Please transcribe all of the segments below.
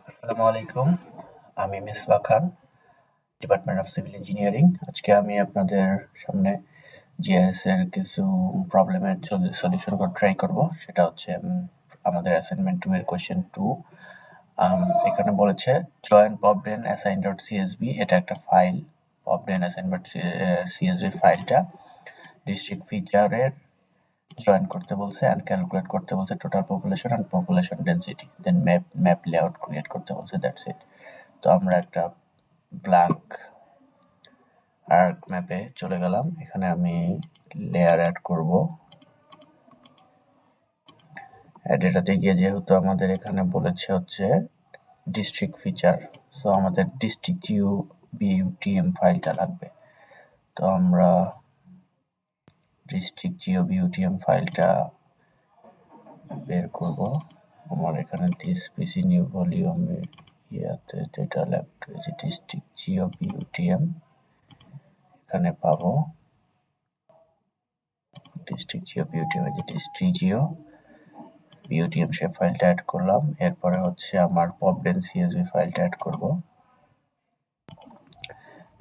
আসসালামু আলাইকুম। আমি মিসবাহ খান, ডিপার্টমেন্ট অফ সিভিল ইঞ্জিনিয়ারিং। আজকে আমি আপনাদের সামনে জিআইএস এর কিছু প্রবলেমের সলিউশন ট্রাই করব। সেটা হচ্ছে আমাদের অ্যাসাইনমেন্ট 2 এর কোয়েশ্চেন 2। এখানে বলেছে join popden assign dot CSV. এটা একটা file. Popden assign dot CSV ফাইলটা ডিস্ট্রিক্ট ফিচারের জয়েন করতে বলছে অ্যান্ড ক্যালকুলেট করতে বলছে total population and population density, then map layout create করতে বলছে। That's it. তো আমরা একটা ব্ল্যাঙ্ক আর্ক ম্যাপে চলে গেলাম। এখানে আমি লেয়ার অ্যাড করব। ডেটাতে গিয়ে যেহেতু আমাদের এখানে বলেছে হচ্ছে ডিস্ট্রিক্ট ফিচার, সো আমাদের ডিস্ট্রিক্ট জিও বিউটিএম ফাইলটা লাগবে। তো আমরা ডিস্ট্রিক্ট জিও বিউটিএম ফাইলটা বের করব। আমার এখানে দিস পিসি নিউ ভলিউমে ইয়াতে ডেটা ল্যাব রয়েছে ডিস্ট্রিক্ট জিও বিউটিএম, এখানে পাবো ডিস্ট্রিক্ট জিও বিউটিএম, যে ডিস্ট্রিক্ট জিও বিউটিএম সে ফাইলটা অ্যাড করলাম। এরপরে হচ্ছে আমার পবডেন সিএসভি ফাইলটা অ্যাড করব।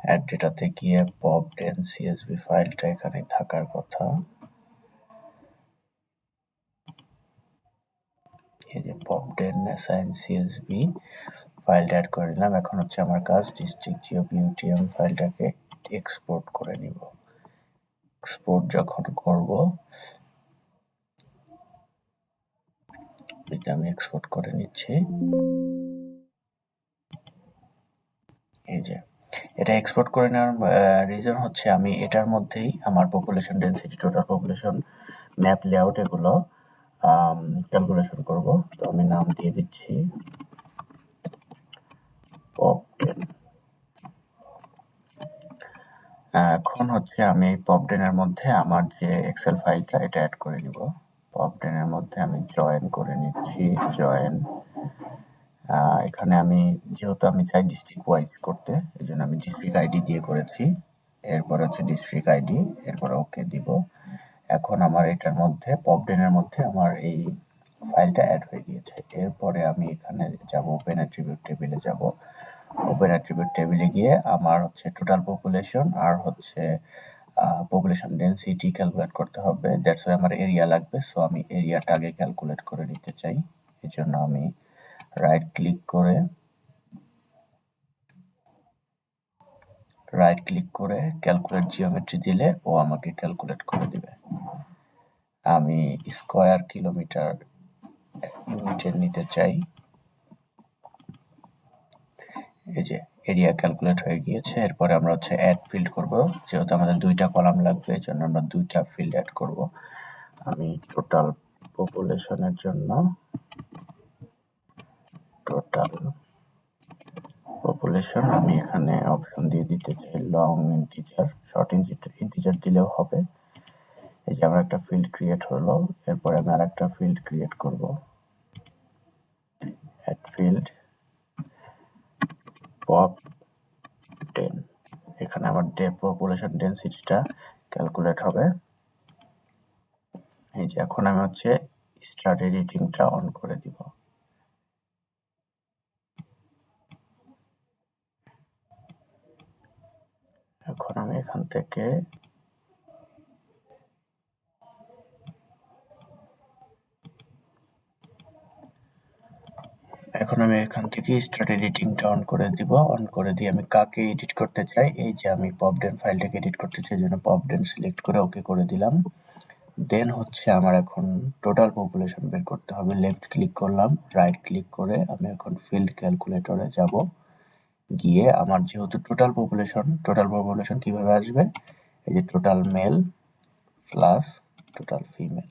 অ্যাড ডেটাতে গিয়ে পবডেন সিএসভি ফাইলটা এখানে থাকার কথা। এই যে পবডেন অ্যাসাইন সিএসভি ফাইলটা অ্যাড করে নিলাম। এখন হচ্ছে আমার কাজ ডিস্ট্রিক্ট জিও বিউটিএম ফাইলটাকে এক্সপোর্ট করে নিব। এক্সপোর্ট যখন করব, এটা আমি এক্সপোর্ট করে নিচ্ছি। এই যে এটা এক্সপোর্ট করে নেওয়ার রিজন হচ্ছে আমি এটার মধ্যেই আমার population density, total population, map layout এগুলো ক্যালকুলেশন করব। তো আমি নাম দিয়ে দিচ্ছি পবডেন। এখন হচ্ছে আমি এই পবডেনের মধ্যে আমার যে এক্সেল ফাইলটা এটা অ্যাড করে নিব। পবডেনের মধ্যে আমি জয়েন করে নিচ্ছি। জয়েন, এখানে আমি যেহেতু আমি চাই ডিস্ট্রিক্ট ওয়াইজ করতে, এই জন্য আমি ডিস্ট্রিক্ট আইডি দিয়ে করেছি। এরপর হচ্ছে ডিস্ট্রিক্ট আইডি, এরপরে ওকে দিব। এখন আমার এটার মধ্যে পবডেনের মধ্যে আমার এই ফাইলটা অ্যাড হয়ে গিয়েছে। এরপরে আমি এখানে যাব, ওপেন অ্যাট্রিবিউট টেবিলে যাব। ওপেন অ্যাট্রিবিউট টেবিলে গিয়ে আমার হচ্ছে টোটাল পপুলেশন আর হচ্ছে পপুলেশন ডেনসিটি ক্যালকুলেট করতে হবে। দ্যাটস ওয়াই আমার এরিয়া লাগবে। সো আমি এরিয়াটা আগে ক্যালকুলেট করে নিতে চাই। এই জন্য আমি রাইট ক্লিক করে ক্যালকুলেট জিওমেট্রি দিলে ও আমাকে ক্যালকুলেট করে দিবে। আমি স্কয়ার কিলোমিটার ইউনিটের নিতে চাই। এই যে এরিয়া ক্যালকুলেট হয়ে গিয়েছে। এরপরে আমরা হচ্ছে অ্যাড ফিল্ড করব। যেহেতু আমাদের দুইটা কলাম লাগবে, এই জন্য আমরা দুইটা ফিল্ড অ্যাড করব। আমি টোটাল পপুলেশনের জন্য টোটাল পপুলেশন আমি এখানে অপশন দিয়ে দিতে চাই লং ইন্টিজার, শর্ট ইন্টিজার দিলেও হবে। এই যে আমার একটা ফিল্ড ক্রিয়েট হলো। এরপরে আমি আরেকটা ফিল্ড ক্রিয়েট করব, অ্যাড ফিল্ড পপ10। এখানে আমার পপুলেশন ডেনসিটিটা ক্যালকুলেট হবে। এই যে এখন আমি হচ্ছে স্টার্ট এডিটিংটা অন করে দিব। এখন আমি এখান থেকে স্টার্ট এডিটিংটা অন করে দিব। অন করে দিয়ে আমি কাকে এডিট করতে চাই, এই যে আমি পবডেন ফাইলটাকে এডিট করতে চাই, জন্য পবডেন সিলেক্ট করে ওকে করে দিলাম। দেন হচ্ছে আমার এখন টোটাল পপুলেশন বের করতে হবে। লেফট ক্লিক করলাম, রাইট ক্লিক করে আমি এখন ফিল্ড ক্যালকুলেটরে যাব। গিয়ে আমার যেহেতু টোটাল পপুলেশন কিভাবে আসবে, এই যে total male plus total female,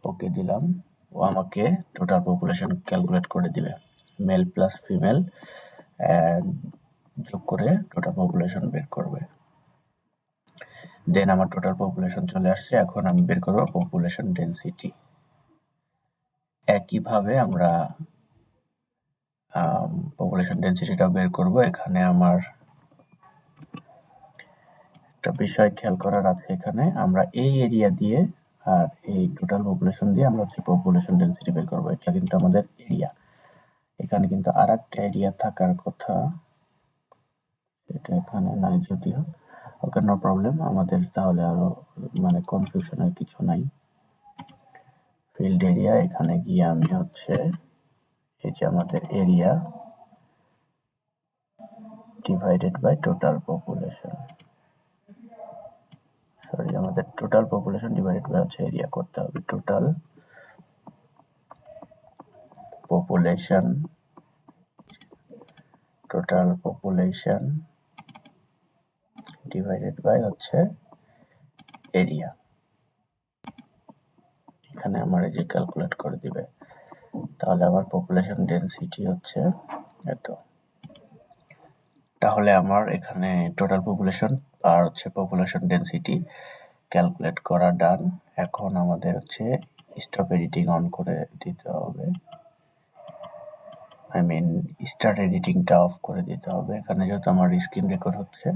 okay দিলাম। ও আমাকে টোটাল পপুলেশন ক্যালকুলেট করে দিবে। মেল প্লাস ফিমেল যোগ করে টোটাল পপুলেশন বের করবে। দেন আমার টোটাল পপুলেশন চলে আসছে। এখন আমি বের করব পপুলেশন ডেনসিটি। একইভাবে আমরা পপুলেশন ডেনসিটিটাও বের করব। এখানে আমার একটা বিষয় খেয়াল করার আছে, এখানে আমরা এই এরিয়া দিয়ে আর এই টোটাল পপুলেশন দিয়ে আমরা হচ্ছে পপুলেশন ডেনসিটি বের করব। এটা কিন্তু আমাদের এরিয়া। এখানে কিন্তু আরেকটা এরিয়া থাকার কথা, এটা এখানে নাই যদিও। ওকে, নো প্রবলেম, আমাদের তাহলে আরো মানে কনফিউশনের কিছু নাই। ফিল্ড এরিয়া, এখানে গিয়ে আমি হচ্ছে এই যে আমাদের area divided by total population, sorry আমাদের টোটাল পপুলেশন ডিভাইডেড বাই হচ্ছে এরিয়া করতে হবে। টোটাল পপুলেশন ডিভাইডেড বাই হচ্ছে এরিয়া। এখানে আমার এই যে ক্যালকুলেট করে দিবে, তাহলে আমার পপুলেশন ডেনসিটি হচ্ছে এত। তাহলে আমার এখানে টোটাল পপুলেশন আর হচ্ছে পপুলেশন ডেনসিটি ক্যালকুলেট করা ডান। এখন আমাদের হচ্ছে স্টপ এডিটিং অন করে দিতে হবে, স্টার্ট এডিটিংটা অফ করে দিতে হবে। এখানে যেহেতু আমার স্ক্রিন রেকর্ড হচ্ছে,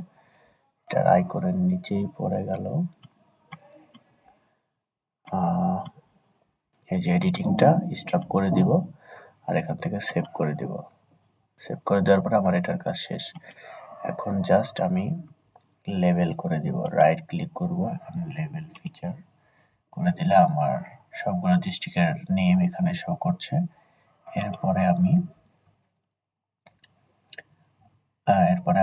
এটার আইকনের নিচেই পড়ে গেল এই যে এডিটিংটা স্টপ করে দিব, আর এখান থেকে সেভ করে দিব। সেভ করে দেওয়ার পরে আমার এটার কাজ শেষ। এখন জাস্ট আমি লেবেল করে দিব, রাইট ক্লিক করব, এখন লেবেল ফিচার করে দিলে আমার সবগুলো ডিস্ট্রিক্টের নেম এখানে শো করছে। এরপরে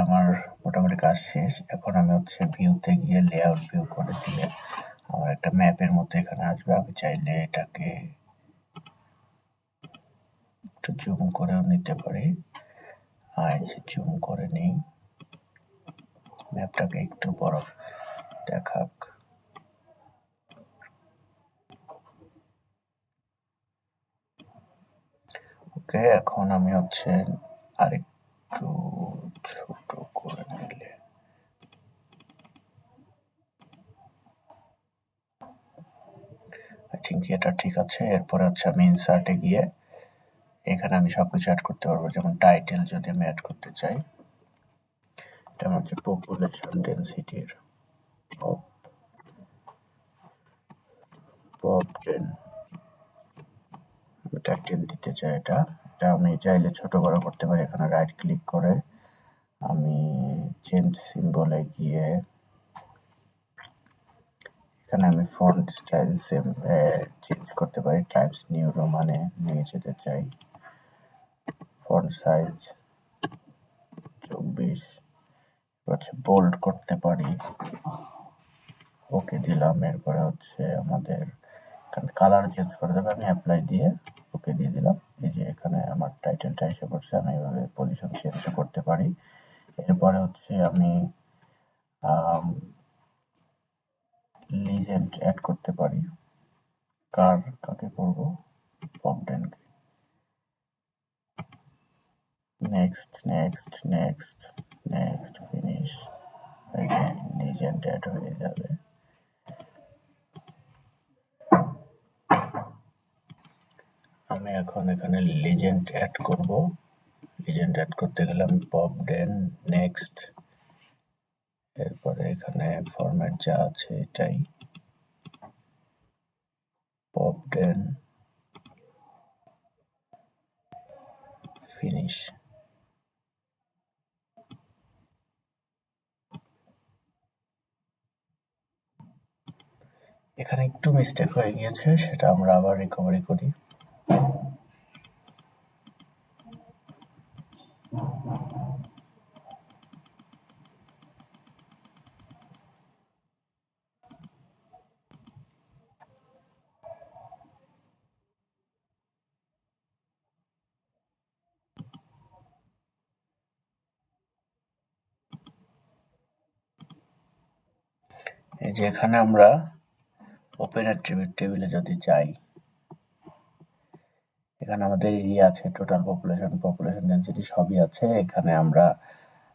আমার মোটামুটি কাজ শেষ। এখন আমি হচ্ছে ভিউতে গিয়ে লেআউট ভিউ করে দিলে আমার একটা ম্যাপের মতো এখানে আসবে। আমি চাইলে এটাকে একটু জুম করেও নিতে পারি। জুম করে নেই, ম্যাপটাকে একটু বড় দেখাক। ওকে, এখন আমি হচ্ছে আরেকটু ছোট করে নিলে আই থিঙ্ক এটা ঠিক আছে। এরপরে হচ্ছে আমি ইনসার্টে গিয়ে এখানে আমি সবকিছু অ্যাড করতে পারবো, যেমন টাইটেল যদি আমি অ্যাড করতে চাই, এটা হচ্ছে পপুলেশন ডেনসিটির টাইটেল দিতে চাই। এটা আমি চাইলে ছোট বড় করতে পারি। এখানে রাইট ক্লিক করে আমি চেঞ্জ সিম্বলে গিয়ে এখানে আমি ফন্ট স্টাইল চেঞ্জ করতে পারি। টাইমস নিউ রোমানে নিয়ে যেতে চাই। ফন্ট সাইজ 24, হচ্ছে বোল্ড করতে পারি। ওকে দিলাম। এরপরে হচ্ছে আমাদের কালার চেঞ্জ করে দেবে, আমি অ্যাপ্লাই দিয়ে ওকে দিয়ে দিলাম। এই যে এখানে আমার টাইটেলটা এসে পড়ছে, আমি এভাবে পজিশন চেঞ্জ করতে পারি। এরপরে হচ্ছে আমি লিজেন্ড অ্যাড করতে পারি। কাকে করব? পপডেনকে। Next finish. লিজেন্ড অ্যাড হয়ে যাবে। আমি এখন এখানে লিজেন্ড অ্যাড করব। লিজেন্ড অ্যাড করতে গেলে আমি পপডেন নেক্সট, এরপরে এখানে ফরম্যাট যা আছে এটাই, পপডেন ফিনিশ। এখানে একটু মিস্টেক হয়ে গিয়েছে, সেটা আমরা আবার রিকভারি করি। এই যে এখানে আমরা ওপেন অ্যাট্রিবিউট টেবিলে যদি যাই, এখানে আমাদের এরিয়া আছে, টোটাল পপুলেশন ডেনসিটি সবই আছে। এখানে আমরা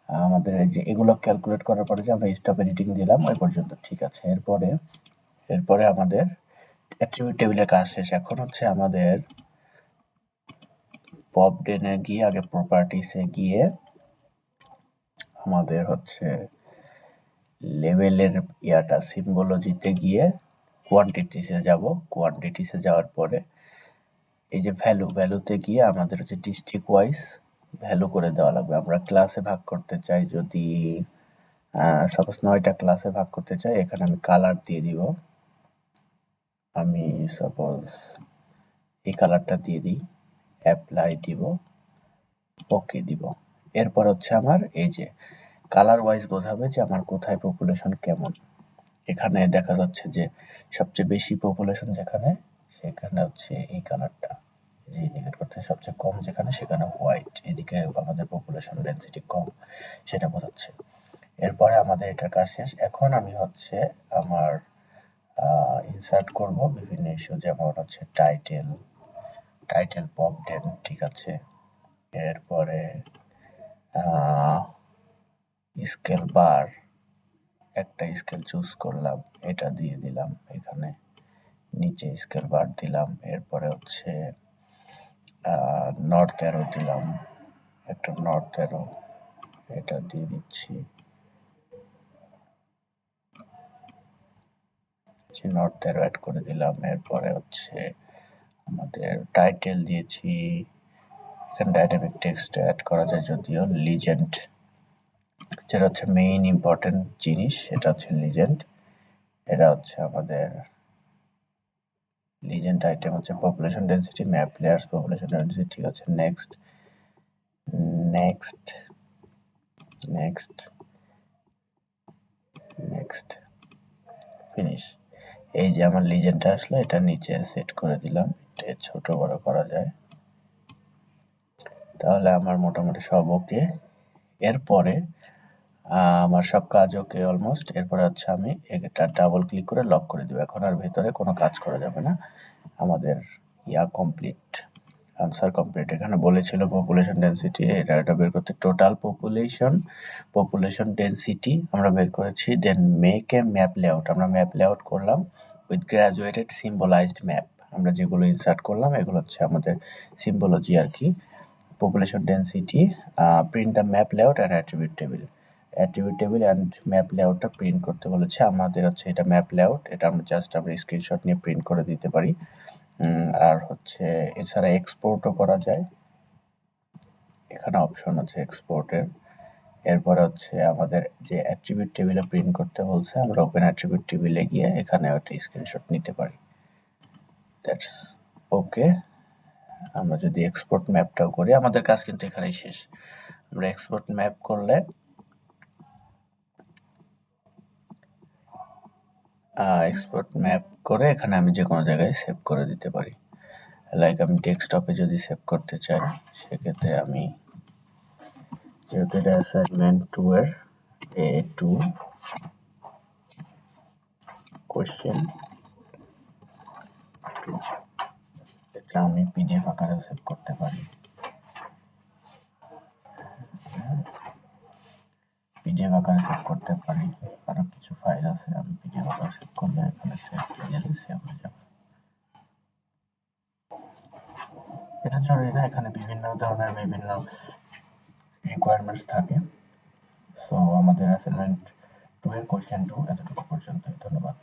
আমাদের এই যে এগুলো ক্যালকুলেট করার পরে যে আমরা স্টপ এডিটিং দিলাম ওই পর্যন্ত ঠিক আছে। এরপরে আমাদের অ্যাট্রিবিউট টেবিলের কাজ শেষ। এখন হচ্ছে আমাদের পপডেনে গিয়ে আগে প্রপার্টিসে গিয়ে আমাদের হচ্ছে লেভেলের সিম্বলজিতে গিয়ে কোয়ান্টিটিসে যাব। কোয়ান্টিটিসে যাওয়ার পরে এই যে ভ্যালুতে গিয়ে আমাদের হচ্ছে ডিস্ট্রিক্ট ওয়াইজ ভ্যালু করে দেওয়া লাগবে। আমরা ক্লাসে ভাগ করতে চাই, যদি সাপোজ 9টা ক্লাসে ভাগ করতে চাই, এখানে আমি কালার দিয়ে দিব। আমি সাপোজ এই কালারটা দিয়ে দিই, অ্যাপ্লাই দিব, ওকে দিব। এরপর হচ্ছে আমার এই যে কালার ওয়াইজ বোঝাবে যে আমার কোথায় পপুলেশন কেমন। এখানে দেখা যাচ্ছে যে সবচেয়ে বেশি পপুলেশন যেখানে, সেখানে হচ্ছে এই কালারটা, যে ইন্ডিকেট করতে সবচেয়ে কম যেখানে, সেখানে হোয়াইট। এদিকে আমাদের পপুলেশন ডেনসিটি কম, সেটা বোঝাচ্ছে। এরপরে আমাদের এটার কাজ শেষ। এখন আমি হচ্ছে আমার ইনসার্ট করব বিভিন্ন ইস্যু, যেমন হচ্ছে টাইটেল পপ ডেন, ঠিক আছে। এরপরে স্কেল বার, একটা স্কেল চুজ করলাম, এটা দিয়ে দিলাম এখানে, নিচে স্কেল বার দিলাম। এরপরে হচ্ছে নর্থ অ্যারো দিলাম, একটা নর্থ অ্যারো, এটা দিয়ে দিচ্ছি, নর্থ অ্যারো অ্যাড করে দিলাম। এরপরে হচ্ছে আমাদের টাইটেল দিয়েছি, এখানে ডাইনামিক টেক্সট অ্যাড করা যায় যদিও, লিজেন্ড, যেটা হচ্ছে মেইন ইম্পর্টেন্ট জিনিস, সেটা হচ্ছে লিজেন্ড। এটা হচ্ছে আমাদের লিজেন্ড আইটেম হচ্ছে population density, map layers, population density, ঠিক আছে। Next next next next finish. এই যে আমার লিজেন্ডটা আসলো, এটা নিচে সেট করে দিলাম, এটা ছোট বড় করা যায়, তাহলে আমার মোটামুটি সব ওকে। এরপরে আমার সব কাজ ওকে অলমোস্ট। এরপরে হচ্ছে আমি এটা ডাবল ক্লিক করে লক করে দেবো। এখন আর ভেতরে কোনো কাজ করা যাবে না। আমাদের কমপ্লিট, আনসার কমপ্লিট। এখানে বলেছিল পপুলেশন ডেনসিটি, এটা বের করতে, টোটাল পপুলেশন ডেনসিটি আমরা বের করেছি। Then make a map layout, আমরা ম্যাপ লেআউট করলাম উইথ গ্রাজুয়েটেড সিম্বলাইজড ম্যাপ। আমরা যেগুলো ইনসার্ট করলাম এগুলো হচ্ছে আমাদের সিম্বলজি আর কি। Population density, print the map layout and attribute table and map লেআউটটা প্রিন্ট করতে বলেছে আমাদের। হচ্ছে এটা ম্যাপ লেআউট, এটা আমরা স্ক্রিনশট নিয়ে প্রিন্ট করে দিতে পারি। আর হচ্ছে এছাড়া এক্সপোর্টও করা যায়, এখানে অপশন আছে এক্সপোর্টের। এরপর হচ্ছে আমাদের যে অ্যাট্রিবিউট টেবিলে প্রিন্ট করতে বলছে, আমরা ওপেন অ্যাট্রিবিউট টেবিলে গিয়ে এখানে একটা স্ক্রিনশট নিতে পারি। That's okay. আমরা যদি এক্সপোর্ট ম্যাপটাও করি, আমাদের কাজ কিন্তু এখানেই শেষ। আমরা এক্সপোর্ট ম্যাপ করলে এক্সপোর্ট ম্যাপ করে এখানে আমি যে কোনো জায়গায় সেভ করে দিতে পারি। লাইক আমি ডেস্কটপে যদি সেভ করতে চাই, সেক্ষেত্রে আমি, যেহেতু এটা অ্যাসাইনমেন্ট 2 এর A2 কোয়েশ্চেন, এটা আমি পিডিএফ আকারে সেভ করতে পারি। পিডিএফ আকারে সেভ করতে পারি, আরো কিছু ফাইল আছে, আমি পিডিএফ আকারে সেভ করলে এখানে সেভ হয়ে গেলে সেভ হয়ে যাবে। এটা জরুরি না, এখানে বিভিন্ন ধরনের বিভিন্ন রিকোয়ারমেন্টস থাকে। সো আমাদের অ্যাসাইনমেন্ট 2 এর কোয়েশ্চেন 2 এতটুকু পর্যন্ত। ধন্যবাদ।